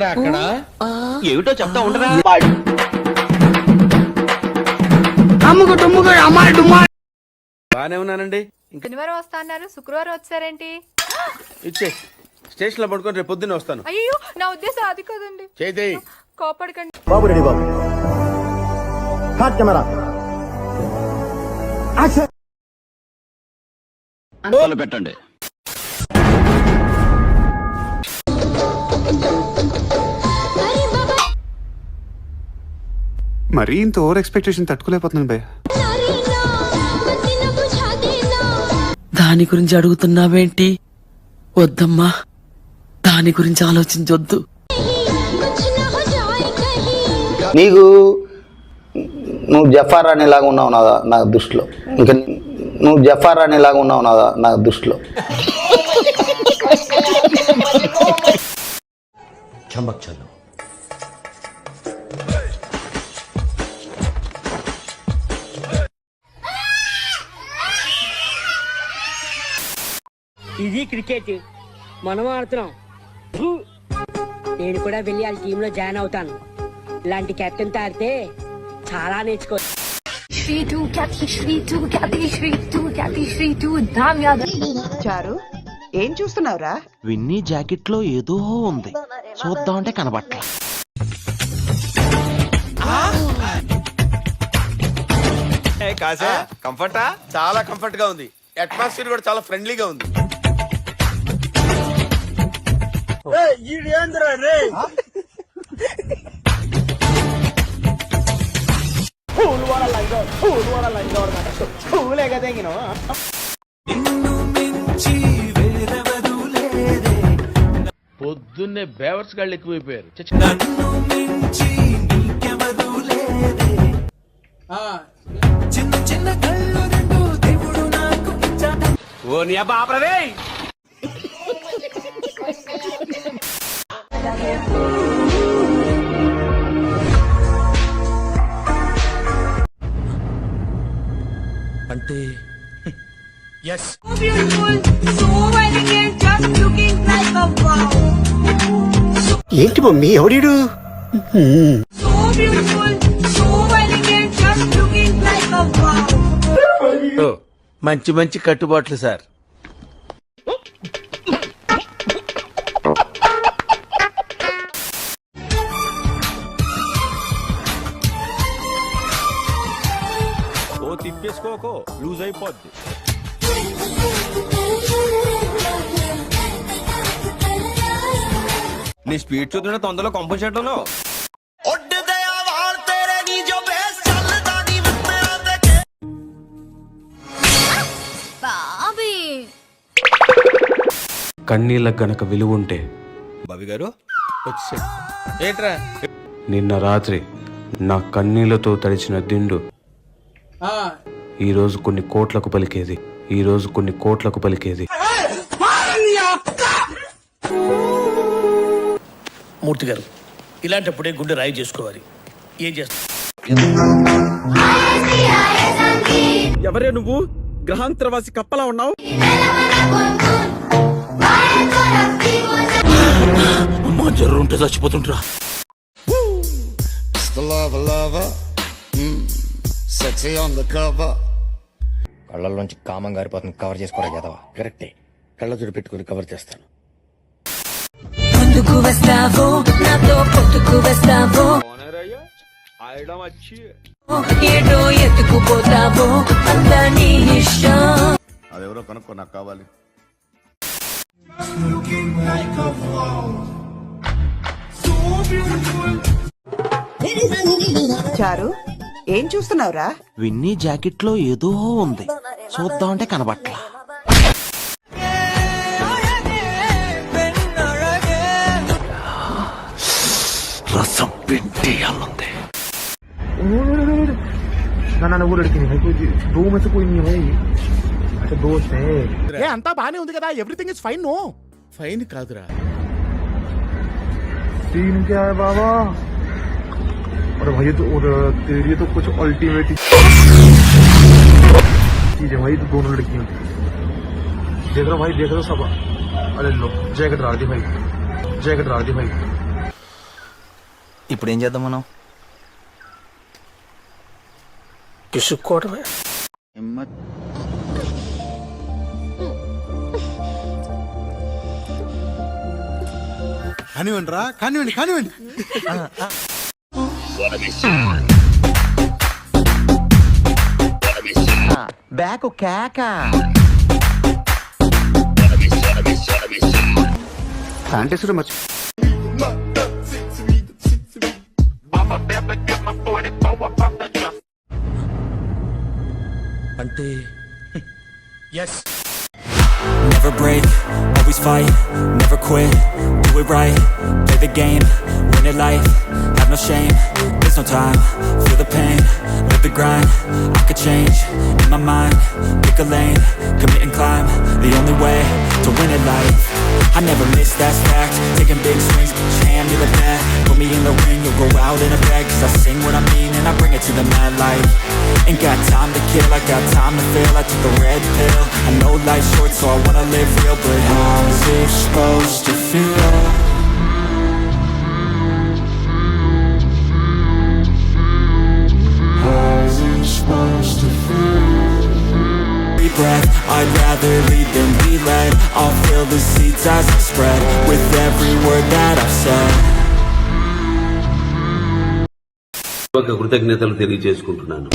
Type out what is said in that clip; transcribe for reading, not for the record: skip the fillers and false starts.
ఏంట్రా అక్కడ? ఏమిటో చెప్తా ఉండరా. బానే ఉన్నానండి. శనివారం వస్తా అన్నారు, శుక్రవారం వచ్చారేంటి? ఇచ్చే స్టేషన్ లో పడుకొని రేపు పొద్దున్నే వస్తాను. అయ్యో, నా ఉద్దేశం అది కాదండి. చేతి కోపడకండి. బాబు రెడీ బాబు. హాట్ కెమెరా యాక్షన్. పెట్టండి. మరీ ఇంత ఓవర్ ఎక్స్పెక్టేషన్ తట్టుకోలేకపోతున్నాను భయ్య. దాని గురించి అడుగుతున్నావేంటి? వద్దమ్మా, దాని గురించి ఆలోచించొద్దు. నీకు నువ్వు జఫార్ అనేలాగా ఉన్నావు నా దృష్టిలో. ఇంకా నువ్వు జఫార్ అనేలాగా ఉన్నావు నా దృష్టిలో. చంబక్ చల్లు. ఇది క్రికెట్, మనం ఆడుతున్నాం. నేను కూడా వెళ్ళి వాళ్ళ టీంలో జాయిన్ అవుతాను. ఇలాంటి కెప్టెన్ తో ఆడితే చాలా నేర్చుకో. చారు, ఏం చూస్తున్నావురా? విన్నీ జాకెట్ లో ఏదో ఉంది, చూద్దామంటే కనబట్ల. కంఫర్టా? చాలా కంఫర్ట్ గా ఉంది. అట్మాస్ఫియర్ కూడా చాలా ఫ్రెండ్లీగా ఉంది. పొద్దున్నే బేవర్స్ గాళ్ళు ఎక్కువైపోయారు. ఓ నీ అబ్బా ఆపరదే. అంటే ఏంటి మమ్మీ ఎవడీడు? మంచి మంచి కట్టుబాట్లు సార్. ఓ తిప్పేసుకోకో, లూజ్ అయిపోద్ది. నీ స్పీడ్ చూస్తుంటే తొందరలో కంపల్సరీలో కన్నీళ్ళకు గనక విలువ ఉంటే బాబీ గారు ఏంట్రా? నిన్న రాత్రి నా కన్నీళ్లతో తడిచిన దిండు ఈ రోజు కొన్ని కోట్లకు పలికేది. మూర్తి గారు, ఇలాంటప్పుడే గుండె రాయి చేసుకోవాలి. ఏం చేస్తా? ఎవరే నువ్వు? గ్రహాంతరవాసి కప్పలా ఉన్నావు. అమ్మా, జ్వరం ఉంటే చచ్చిపోతుంటరా. కళ్ళల్లోంచి కామం గారిపోతుంది, కవర్ చేసుకోవడం కదా. కరెక్టే, కళ్ళజోడు పెట్టుకుని కవర్ చేస్తాను. అదెవరో కనుక్కో, నాకు కావాలి. చారు, ఏం చూస్తున్నావురా? విన్నీ జాకెట్ లో ఏదో ఉంది, చూద్దామంటే కనబట్ల. రసం పిండి అల్లుంది. అంతా బానే ఉంది కదా, everything is fine. No fine కాదురా. బాబా और भाई तो तेरी तो कुछ अल्टीमेट चीज है भाई. तो दोनों लड़कियां देख रहा भाई, देख रहा सब. अरे लो, जैकेट डाल दी भाई. ఇప్పుడు ఏం చేద్దాం మనం? పిసుక్కోవడమే. కానివ్వండి రా, కానివ్వండి కానివ్వండి. బ్యాక్ కేక ఫ్యాంటసీలో మర్చి అంటే Never break, always fight, never quit, do it right, play the game, win it life, have no shame, there's no time, feel the pain, live the grind, I could change, in my mind, pick a lane, commit and climb, the only way to win it life, I never miss, that's fact, taking big swings, push hand to the bat, put me in the ring, you'll go out in a bag, cause I sing what I mean and I bring it to the mad light, ain't got time to kill, I got time to feel, I took the red pill, I know life's short so I wanna live real, but how's it supposed to feel? How's it supposed to feel? Every breath, I'd rather lead than be led, I'll fill the seats as I spread, with every word that I've said. కృతజ్ఞతలు తెలియజేసుకుంటున్నాను.